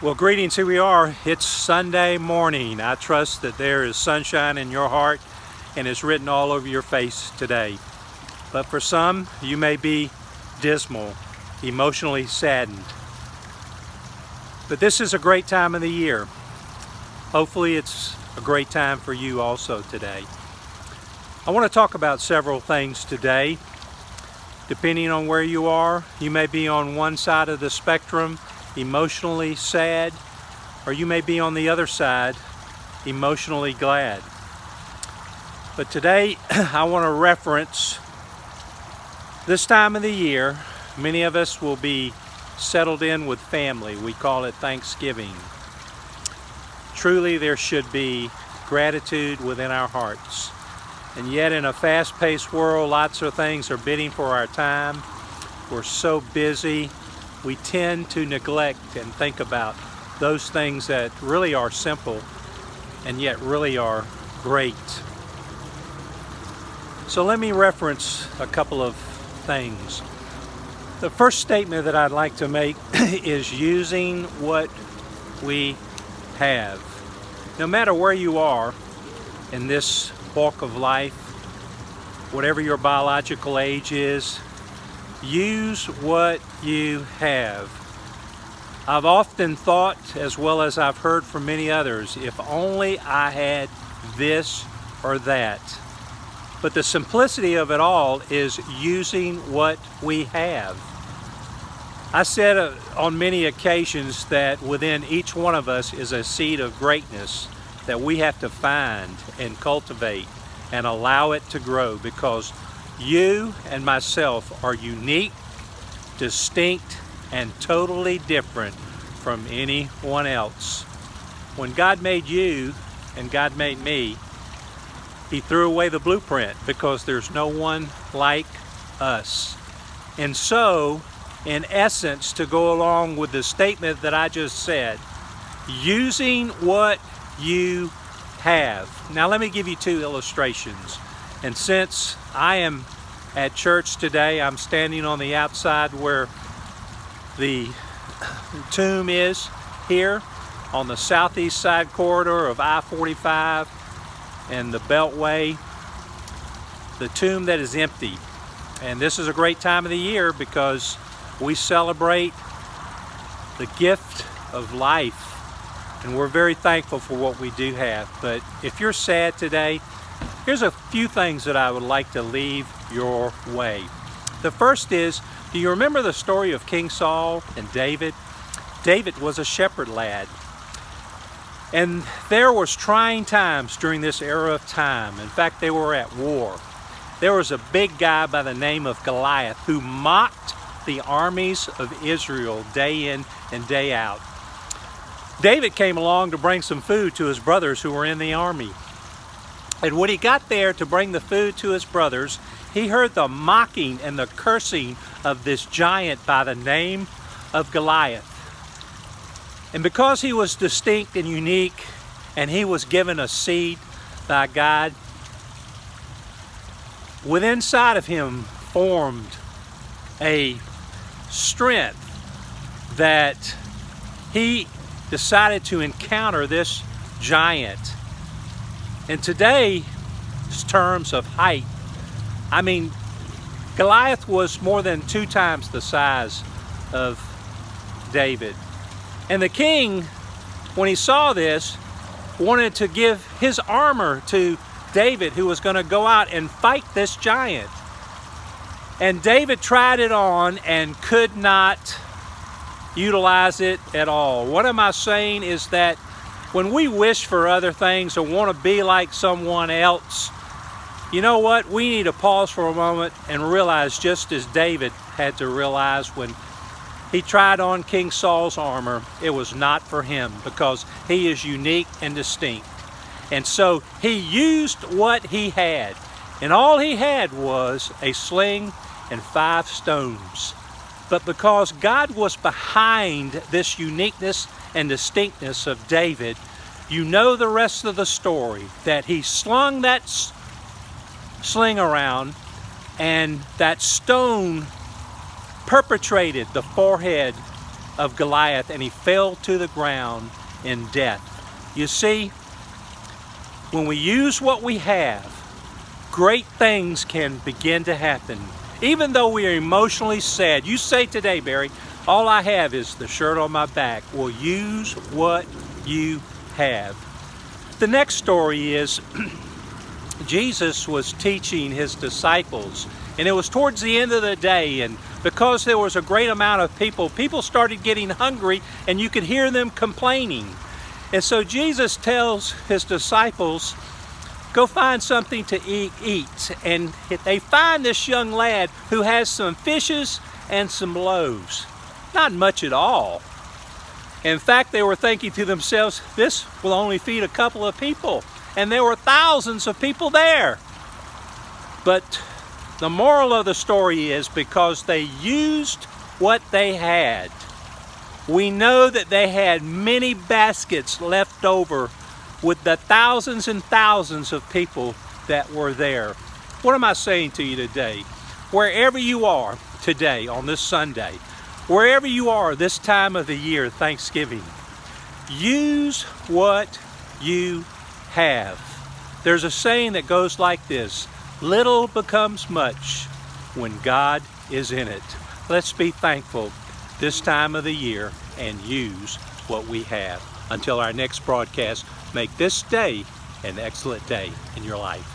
Well, greetings, here we are. It's Sunday morning. I trust that there is sunshine in your heart and it's written all over your face today. But for some, you may be dismal, emotionally saddened. But this is a great time of the year. Hopefully it's a great time for you also today. I want to talk about several things today. Depending on where you are, you may be on one side of the spectrum, emotionally sad, or you may be on the other side, emotionally glad. But today I want to reference this time of the year. Many of us will be settled in with family. We call it Thanksgiving. Truly there should be gratitude within our hearts. And yet in a fast-paced world, lots of things are bidding for our time. We're so busy. We tend to neglect and think about those things that really are simple and yet really are great. So let me reference a couple of things. The first statement that I'd like to make is using what we have. No matter where you are in this walk of life, whatever your biological age is, use what you have. I've often thought, as well as I've heard from many others, if only I had this or that. But the simplicity of it all is using what we have. I said on many occasions that within each one of us is a seed of greatness that we have to find and cultivate and allow it to grow, because you and myself are unique, distinct, and totally different from anyone else. When God made you and God made me, He threw away the blueprint because there's no one like us. And so, in essence, to go along with the statement that I just said, using what you have. Now let me give you two illustrations. And since I am at church today, I'm standing on the outside where the tomb is here on the southeast side corridor of I-45 and the Beltway, the tomb that is empty. And this is a great time of the year because we celebrate the gift of life, and we're very thankful for what we do have. But if you're sad today, here's a few things that I would like to leave your way. The first is, do you remember the story of King Saul and David? David was a shepherd lad. And there was trying times during this era of time. In fact, they were at war. There was a big guy by the name of Goliath who mocked the armies of Israel day in and day out. David came along to bring some food to his brothers who were in the army. And when he got there to bring the food to his brothers, he heard the mocking and the cursing of this giant by the name of Goliath. And because he was distinct and unique, and he was given a seed by God, within inside of him formed a strength that he decided to encounter this giant. In today's terms of height, I mean, Goliath was more than 2 times the size of David. And the king, when he saw this, wanted to give his armor to David, who was going to go out and fight this giant. And David tried it on and could not utilize it at all. What am I saying is that when we wish for other things or want to be like someone else, you know what? We need to pause for a moment and realize, just as David had to realize when he tried on King Saul's armor, it was not for him, because he is unique and distinct. And so he used what he had. And all he had was a sling and 5 stones. But because God was behind this uniqueness and distinctness of David, you know the rest of the story, that he slung that sling around, and that stone perpetrated the forehead of Goliath, and he fell to the ground in death. You see, when we use what we have, great things can begin to happen. Even though we are emotionally sad, you say today, Barry, all I have is the shirt on my back. Well, use what you have. The next story is Jesus was teaching his disciples, and it was towards the end of the day, and because there was a great amount of people started getting hungry, and you could hear them complaining. And so Jesus tells his disciples, go find something to eat. And they find this young lad who has some fishes and some loaves. Not much at all. In fact, they were thinking to themselves, this will only feed a couple of people. And there were thousands of people there. But the moral of the story is, because they used what they had, we know that they had many baskets left over with the thousands and thousands of people that were there. What am I saying to you today? Wherever you are today on this Sunday, wherever you are this time of the year, Thanksgiving, use what you have. There's a saying that goes like this: little becomes much when God is in it. Let's be thankful this time of the year and use what we have. Until our next broadcast, make this day an excellent day in your life.